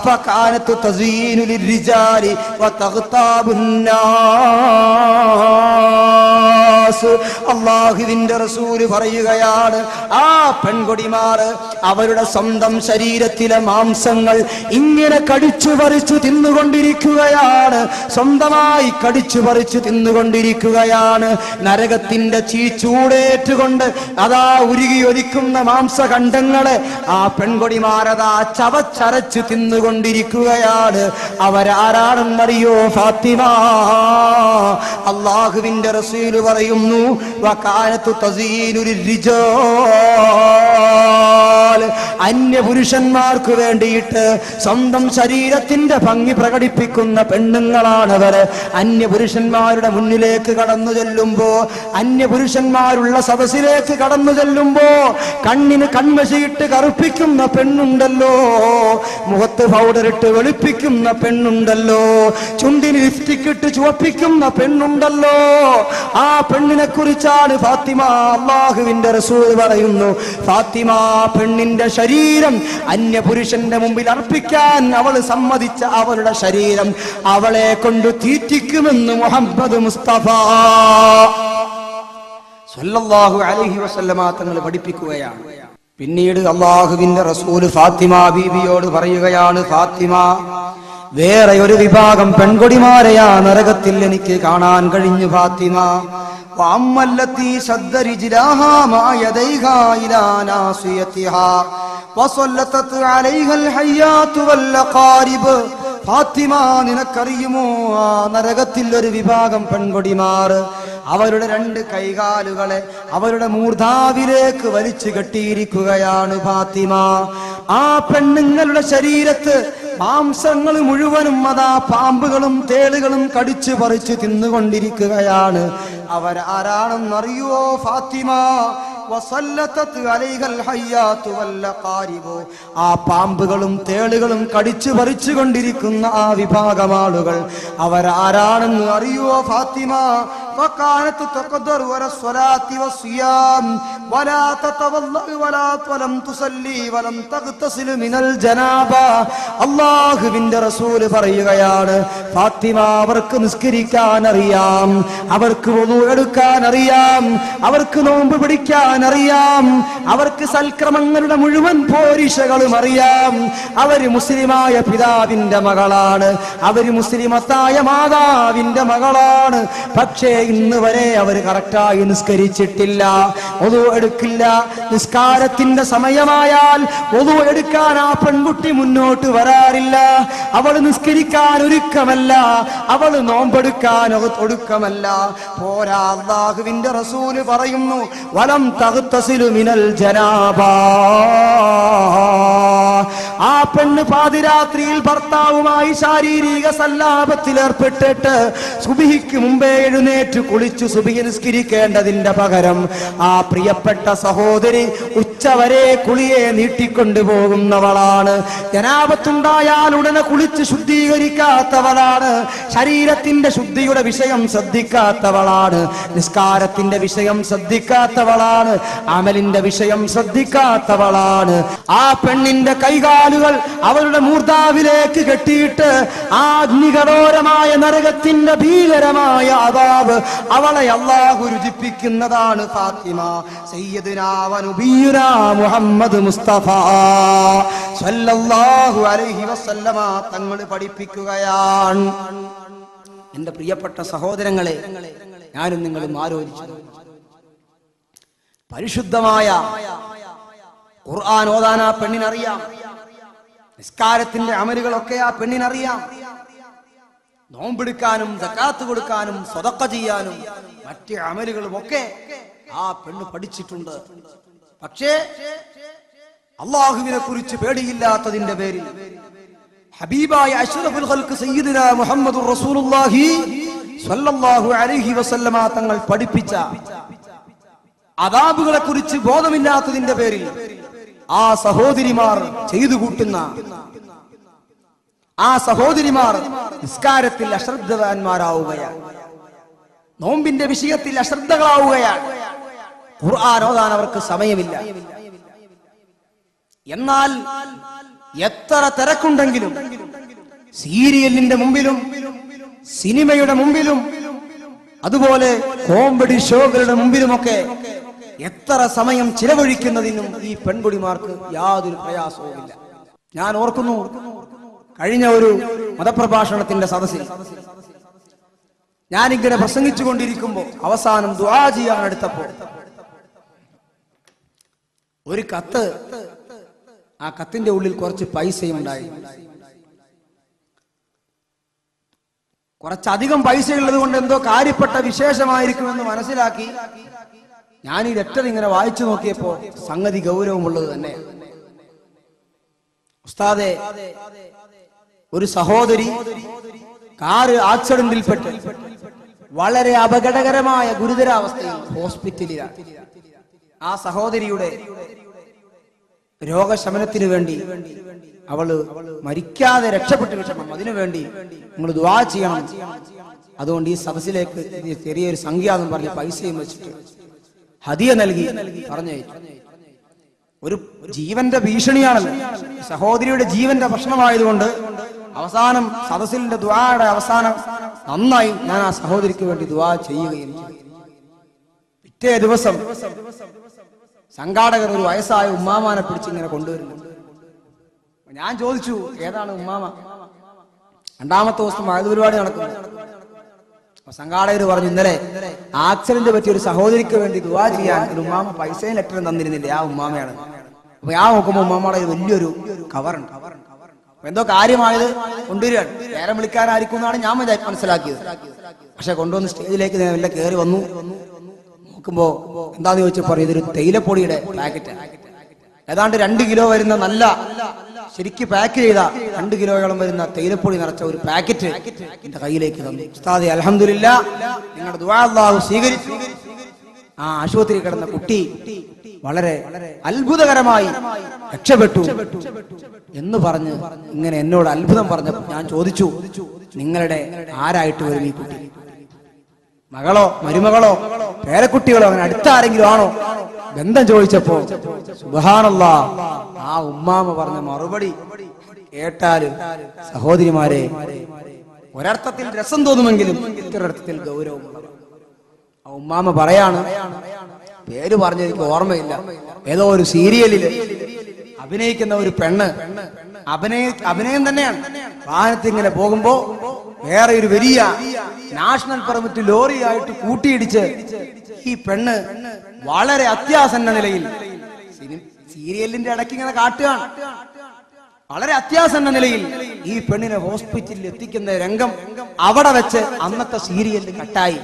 ഫകാനതു തസീനു ലിർരിജാലി വതഗ്താബുൻ നാസ്. അല്ലാഹുവിന്റെ റസൂല് പറയുകയാണ്, ആ പെൺകൊടിമാർ അവരുടെ സ്വന്തം ശരീരത്തിലെ മാംസങ്ങൾ ഇങ്ങനെ കടിച്ചു പറിച്ചു തിന്നുകൊണ്ടിരിക്കുകയാണ്, സ്വന്തമായി കടിച്ചു പറിച്ചു തിന്നുകൊണ്ടിരിക്കുകയാണ്. നരകത്തിന്റെ ചൂടേറ്റുകൊണ്ട് അതാ ഉരുകിയൊലിക്കുന്ന മാംസഖണ്ഡങ്ങളെ ആ പെൺകൊടിമാരതാ ചവച്ചരച്ചു തിന്നുകൊണ്ടിരിക്കുകയാണ്. അവരാരാണെന്നറിയോ ഫാത്തിമ? അല്ലാഹുവിന്റെ റസൂല് പറയുന്നു, വകാനതു തസീനു ലിർരിജാൽ. അന്യപുരുഷന്മാർക്ക് വേണ്ടിയിട്ട് സ്വന്തം ശരീരത്തിന്റെ ഭംഗി പ്രകടിപ്പിക്കുന്ന പെണ്ണുങ്ങളാണവർ. അന്യപുരുഷന്മാരുടെ മുന്നിലേക്ക് കടന്നു ചെല്ലുമ്പോ, അന്യപുരുഷന്മാരുള്ള സദസ്സിലേക്ക് കടന്നു ചെല്ലുമ്പോ കണ്ണിന് കൺമശിയിട്ട് കറുപ്പിക്കുന്ന പെണ്ണുണ്ടല്ലോ, മുഖത്ത് പൗഡർ ഇട്ട് വെളുപ്പിക്കുന്ന പെണ്ണുണ്ടല്ലോ, ചുണ്ടിന് ലിപ്സ്റ്റിക് ഇട്ട് ചുവപ്പിക്കുന്ന പെണ്ണുണ്ടല്ലോ, ആ പെണ്ണിനെ കുറിച്ചാണ് ഫാത്തിമ. അല്ലാഹുവിന്റെ റസൂൽ പറയുന്നു, ഫാത്തിമ പെണ്ണിന്റെ ശരീരം അന്യപുരുഷന്റെ മുമ്പിൽ അർപ്പിക്കാൻ അവൾ സമ്മതിച്ച അവളുടെ ശരീരം അവളെ കൊണ്ട് തീറ്റിക്കുമെന്ന് മുഹമ്മദ് മുസ്തഫ സല്ലല്ലാഹു അലൈഹി വസല്ലമ തങ്ങൾ പഠിപ്പിക്കുകയാണ്. പിന്നീട് അല്ലാഹുവിന്റെ റസൂല് ഫാത്തിമ ബീവിയോട് പറയുകയാണ്, ഫാത്തിമ, വേറെ ഒരു വിഭാഗം പെൺകൊടിമാരെയാ നരകത്തിൽ എനിക്ക് കാണാൻ കഴിഞ്ഞു ഫാത്തിമ. വഅമ്മല്ലതി ശദ്ദ റിജ്ലാഹാ മാ യദൈഹാ ഇലാ നാസിയതിഹാ വസല്ലതത് അലൈഹൽ ഹയ്യാതു വൽ ഖാരിബ്. ഫാത്തിമ, നിനക്കറിയുമോ, ആ നരകത്തിൽ ഒരു വിഭാഗം പെൺകൊടിമാർ അവരുടെ രണ്ട് കൈകാലുകളെ അവരുടെ മൂർധാവിലേക്ക് വലിച്ചു കെട്ടിയിരിക്കുകയാണ് ഫാത്തിമ. ആ പെണ്ണുങ്ങളുടെ ശരീരത്ത് മാംസങ്ങൾ മുഴുവനും അതാ പാമ്പുകളും തേളുകളും കടിച്ചു പറിച്ചു തിന്നുകൊണ്ടിരിക്കുകയാണ്. അവരാരാണെന്നറിയോ ഫാത്തിമ? ആ പാമ്പുകളും തേളുകളും കടിച്ചു പറിച്ചു കൊണ്ടിരിക്കുന്ന ആ വിഭാഗം ആളുകൾ അവരാരാണെന്ന് അറിയോ ഫാത്തിമ? അല്ലാഹുവിന്റെ റസൂല് പറയുകയാണ്, ഫാത്തിമ, അവർക്ക് നിസ്കരിക്കാൻ അറിയാം, അവർക്ക് വുളു എടുക്കാൻ അറിയാം, അവർക്ക് നോമ്പ് പിടിക്കാൻ അറിയാം, അവർക്ക് സൽക്രമങ്ങളുടെ മുഴുവൻ പോരിശകളും അറിയാം. അവര് മുസ്ലിമായ പിതാവിന്റെ മകളാണ്, അവര് മുസ്ലിമത്തായ മാതാവിന്റെ മകളാണ്. പക്ഷേ ഇന്ന് വരെ അവർ കറക്റ്റായി നിസ്കരിച്ചിട്ടില്ല, വുളു എടുക്കില്ല. നിസ്കാരത്തിന്റെ സമയമായാൽ വുളു എടുക്കാൻ ആ പെൺകുട്ടി മുന്നോട്ട് വരാറില്ല. അവൾ നിസ്കരിക്കാൻ ഒരുക്കമല്ല, അവൾ നോമ്പെടുക്കാൻ ഒടുക്കമല്ല. പോരാ, അല്ലാഹുവിന്റെ റസൂല് പറയുന്നു, വലം തഗ്തസിലു മിനൽ ജനാബാ. ആ പെണ്ണ് പാതിരാത്രിയിൽ ഭർത്താവുമായി ശാരീരിക സല്ലാപത്തിൽ ഏർപ്പെട്ടിട്ട് സുബഹിക്ക് മുമ്പേ എഴുന്നേറ്റ് കുളിച്ചു സുബഹി നിസ്കരിക്കേണ്ടതിന്റെ പകരം ആ പ്രിയപ്പെട്ട സഹോദരി ഉച്ചവരെ കുളിയെ നീട്ടിക്കൊണ്ടുപോകുന്നവളാണ്. ജനാബത്തുണ്ടായാൽ ഉടനെ കുളിച്ച് ശുദ്ധീകരിക്കാത്തവളാണ്, ശരീരത്തിന്റെ ശുദ്ധിയുടെ വിഷയം ശ്രദ്ധിക്കാത്തവളാണ്, നിസ്കാരത്തിന്റെ വിഷയം ശ്രദ്ധിക്കാത്തവളാണ്, അമലിന്റെ വിഷയം ശ്രദ്ധിക്കാത്തവളാണ്. ആ പെണ്ണിന്റെ കൈകാലുകൾ അവളുടെ മൂർധാവിലേക്ക് കെട്ടിയിട്ട് ആ അഗ്നികടോരമായ നരകത്തിന്റെ ഭീകരമായ അദാബ് അവളെ അല്ലാഹു രുചിപ്പിക്കുന്നതാണ് ഫാത്തിമ. സയ്യിദുനാ വ നബിയുനാ മുഹമ്മദ് മുസ്തഫ സല്ലല്ലാഹു അലൈഹി വസല്ലമ തങ്ങൾ പഠിപ്പിക്കുകയാണ്. എന്റെ പ്രിയപ്പെട്ട സഹോദരങ്ങളെ, ഞാനും നിങ്ങളും ആലോചിച്ചു, പരിശുദ്ധമായ ഖുർആൻ ഓതാൻ ആ പെണ്ണിനറിയാം, നിസ്കാരത്തിന്റെ അമലുകളൊക്കെ ആ പെണ്ണിനറിയാം, നോമ്പെടുക്കാനും സക്കാത്ത് കൊടുക്കാനും സ്വതക്ക ചെയ്യാനും മറ്റ് അമലുകളുമൊക്കെ ആ പെണ്ണ് പഠിച്ചിട്ടുണ്ട്. പക്ഷേ അള്ളാഹുവിനെ കുറിച്ച് പേടിയില്ലാത്തതിന്റെ പേരിൽ ഹബീബായ അഷ്റഫുൽ ഖൽഖ് സയ്യിദുനാ മുഹമ്മദുർ റസൂലുള്ളാഹി സ്വല്ലല്ലാഹു അലൈഹി വസല്ലമ തങ്ങൾ പഠിപ്പിച്ച അദാബുകളെ കുറിച്ച് ബോധമില്ലാത്തതിന്റെ പേരിൽ ആ സഹോദരിമാർ ചെയ്തു കൂട്ടുന്ന ആ സഹോദരിമാർ നിസ്കാരത്തിൽ അശ്രദ്ധവാന്മാരാവുകയാണ്, നോമ്പിന്റെ വിഷയത്തിൽ അശ്രദ്ധകളാവുകയാണ്, ഖുർആൻ ഓതാൻ അവർക്ക് സമയമില്ല. എന്നാൽ എത്ര തിരക്കുണ്ടെങ്കിലും സീരിയലിന്റെ മുമ്പിലും സിനിമയുടെ മുമ്പിലും അതുപോലെ കോമഡി ഷോകളുടെ മുമ്പിലുമൊക്കെ എത്ര സമയം ചിലവഴിക്കുന്നതിനും ഈ പെൺകുടിമാർക്ക് യാതൊരു പ്രയാസവുമില്ല. ഞാൻ ഓർക്കുന്നു, കഴിഞ്ഞ ഒരു മതപ്രഭാഷണത്തിന്റെ സദസ്സിൽ ഞാനിങ്ങനെ പ്രസംഗിച്ചു കൊണ്ടിരിക്കുമ്പോൾ അവസാനം ദുആ ചെയ്യാൻ എടുത്തപ്പോൾ ഒരു കത്ത്, ആ കത്തിന്റെ ഉള്ളിൽ കുറച്ച് പൈസയും ഉണ്ടായി. കുറച്ചധികം പൈസ ഉള്ളത് കൊണ്ട് എന്തോ കാര്യപ്പെട്ട വിശേഷമായിരിക്കുമെന്ന് മനസ്സിലാക്കി ഞാൻ ഈ ലെറ്റർ ഇങ്ങനെ വായിച്ചു നോക്കിയപ്പോ സംഗതി ഗൗരവമുള്ളത് തന്നെ. ഉസ്താദെ, ഒരു സഹോദരി കാറ് ആക്സിഡന്റിൽപ്പെട്ട് വളരെ അപകടകരമായ ഗുരുതരാവസ്ഥയിൽ ഹോസ്പിറ്റലിലാണ്. ആ സഹോദരിയുടെ രോഗശമനത്തിന് വേണ്ടി അവള് മരിക്കാതെ രക്ഷപ്പെട്ടു കിട്ടണം, അതിനുവേണ്ടി നിങ്ങൾ ദുആ ചെയ്യണം. അതുകൊണ്ട് ഈ സദസ്സിലേക്ക് ചെറിയൊരു സംഖ്യ എന്ന് പറഞ്ഞ് പൈസയും വെച്ചിട്ട് ഹദിയ നൽകി പറഞ്ഞയച്ചു. ഒരു ജീവന്റെ ഭീഷണിയാണല്ലോ, സഹോദരിയുടെ ജീവന്റെ പ്രശ്നമായതുകൊണ്ട് അവസാനം സദസ്സിന്റെ ദുആയുടെ അവസാനം നന്നായി ഞാൻ ആ സഹോദരിക്ക് വേണ്ടി ദുആ ചെയ്യുകയും ചെയ്തു. പിറ്റേ ദിവസം സംഘാടകർ ഒരു വയസ്സായ ഉമ്മാമാനെ പിടിച്ച് ഇങ്ങനെ കൊണ്ടുവരുന്നു. ഞാൻ ചോദിച്ചു, ഏതാണ് ഉമ്മാമ? രണ്ടാമത്തെ ദിവസം വയത് പരിപാടി നടക്കുന്നു. സംഘാടകർ പറഞ്ഞു, ഇന്നലെ ആക്സിഡന്റ് പറ്റിയ ഒരു സഹോദരിക്ക് വേണ്ടി ദുആ ചെയ്യാൻ ഒരു ഉമ്മാമ പൈസയും ലെറ്ററും തന്നിരുന്നില്ലേ, ആ ഉമ്മാമയാണ്. അപ്പൊ ഞാൻ നോക്കുമ്പോ ഉമ്മാമയുടെ വലിയൊരു കവറുണ്ട്. എന്തോ കാര്യമായത് കൊണ്ടുവരികയാണ്. നേരം വിളിക്കാനായിരിക്കും എന്നാണ് ഞാൻ മനസ്സിലാക്കിയത്. പക്ഷെ കൊണ്ടുവന്ന് സ്റ്റേജിലേക്ക് എല്ലാം കയറി വന്നു. നോക്കുമ്പോ എന്താന്ന് ചോദിച്ചപ്പോ ഇതൊരു തേയിലപ്പൊടിയുടെ പാക്കറ്റ്, ഏതാണ്ട് 2 കിലോ വരുന്ന നല്ല ശരിക്ക് പാക്ക് ചെയ്ത 2 കിലോയോളം വരുന്ന തേയിലപ്പൊടി നിറച്ച ഒരു പാക്കറ്റ് എന്റെ കയ്യിലേക്ക് തന്നു. ഉസ്താദേ, അൽഹംദുലില്ലാ, നിങ്ങളുടെ ദുആ അല്ലാഹു സ്വീകരിച്ചു. ആ ആശുപത്രി കിടന്ന കുട്ടി വളരെ അത്ഭുതകരമായി രക്ഷപ്പെട്ടു എന്ന് പറഞ്ഞ് ഇങ്ങനെ എന്നോട് അത്ഭുതം പറഞ്ഞപ്പോൾ ഞാൻ ചോദിച്ചു, നിങ്ങളുടെ ആരായിട്ട് വരും ഈ കുട്ടി? മകളോ മരുമകളോ പേരക്കുട്ടികളോ അങ്ങനെ അടുത്ത ആരെങ്കിലും ആണോ ബന്ധം ചോദിച്ചപ്പോ സുബ്ഹാനല്ലാഹ്, ആ ഉമ്മാമ പറഞ്ഞ മറുപടി കേട്ടാല് സഹോദരിമാരെ, ഒരർത്ഥത്തിൽ രസം തോന്നുമെങ്കിലും മറ്റൊരർത്ഥത്തിൽ ഗൗരവമുള്ളതാണ്. ആ ഉമ്മാമ പറയാണ്, പേര് പറഞ്ഞ എനിക്ക് ഓർമ്മയില്ല, ഏതോ ഒരു സീരിയലില് അഭിനയിക്കുന്ന ഒരു പെണ്ണ്, അഭിനയം തന്നെയാണ്. വാഹനത്തിൽ ഇങ്ങനെ പോകുമ്പോ വേറെ ഒരു വലിയ നാഷണൽ പെർമിറ്റ് ലോറിയായിട്ട് കൂട്ടിയിടിച്ച് ഈ പെണ്ണ് വളരെ അത്യാസന്ന നിലയിൽ, സീരിയലിന്റെ ഇടയ്ക്ക് ഇങ്ങനെ കാട്ടുകയാണ്, വളരെ അത്യാസന്ന നിലയിൽ ഈ പെണ്ണിനെ ഹോസ്പിറ്റലിൽ എത്തിക്കുന്ന രംഗം അവിടെ വെച്ച് അന്നത്തെ സീരിയലിൽ കട്ടായി.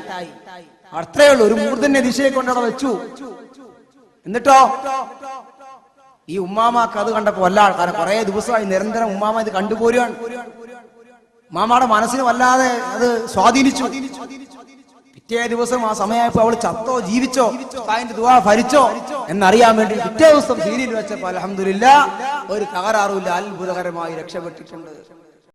അത്രയേ ഉള്ളൂ, ഒരു മൂർധന്യ ദിശയെ കൊണ്ടവിടെ വെച്ചു. എന്നിട്ടോ ഈ ഉമ്മാമാക്ക് അത് കണ്ടപ്പോ വല്ല ആൾക്കാരെ കുറെ ദിവസമായി നിരന്തരം ഉമ്മാമ ഇത് കണ്ടുപോരുകയാണ്. ഉമ്മാമയുടെ മനസ്സിന് വല്ലാതെ അത് സ്വാധീനിച്ചു. പിറ്റേ ദിവസം ആ സമയമായപ്പോ അവൾ ചത്തോ ജീവിച്ചോ അതിന്റെ ദുആ ഫലിച്ചോ എന്നറിയാൻ വേണ്ടി പിറ്റേ ദിവസം സീരിയൽ വെച്ചപ്പോ അൽഹംദുലില്ലാ ഒരു തകരാറുമില്ല, അത്ഭുതകരമായി രക്ഷപ്പെട്ടിട്ടുണ്ട്.